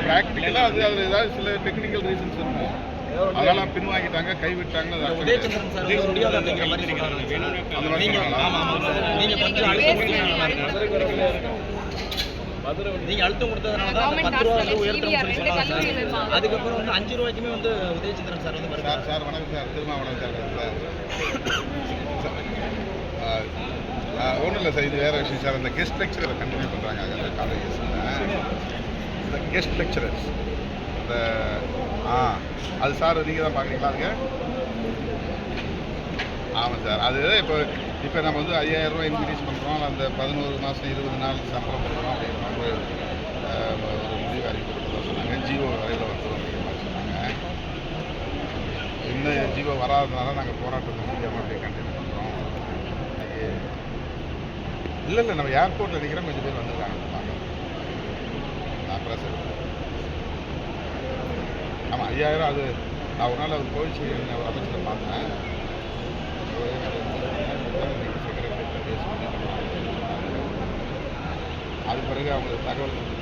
ப்ராக்டிக்கலாக அதில் ஏதாவது சில டெக்னிக்கல் ரீசன்ஸ் இருக்கும், அதெல்லாம் பின்வாங்கிட்டாங்க, கைவிட்டாங்க. உதயச்சந்திரன் சார் வந்து முடியாது அப்படிங்கிற மாதிரி நீங்க அழுத்தம் கொடுத்ததுனால தான் 10 ரூபா வந்து உயர்த்தணும்னு சொல்லி சொன்னாங்க சார். அதுக்கப்புறம் வந்து 5 ரூபாய்க்குமே வந்து உதயச்சந்திரன் சார் வந்து சார் வணக்கம் சார், திருமாவளவன் சார். ஒன்றும் இல்லை சார், இது வேறு விஷயம் சார். அந்த கெஸ்ட் லெக்சரரை கண்டினியூ பண்ணுறாங்க அந்த காலேஜஸில், இந்த கெஸ்ட் லெக்சரர்ஸ் அந்த அது சார் நீங்கள் தான் பார்க்குறீங்களா? அதுக்கு ஆமாம் சார். அது இப்போ நம்ம வந்து 5000 ரூபா இன்க்ரீஸ் பண்ணுறோம், அந்த 11 மாதம் 20 நாள் சம்பளம் கொடுக்குறோம் அப்படின்ற ஒரு முடிவு அறிவிக்கப்பட்டதாக சொன்னாங்க. ஜிஓ வரையில் வந்துடும் அப்படிங்கிற மாதிரி சொன்னாங்க. இன்னும் ஜிஓ வராதனால நாங்கள் போராட்டத்தை முடியாமல் அப்படியே கண்டினியூ பண்ணுறோம். இல்லை நம்ம ஏர்போர்ட்டில் நிற்கிறோம், கொஞ்சம் பேர் வந்திருக்காங்க பார்க்க. நான் ப்ரெஸ் ஆமாம் 5000. அது நான் ஒரு நாள் அவர் கோவிச்சு ஒரு அமைச்சரை பார்த்தேன். அது பிறகு அவங்களுக்கு தகவல்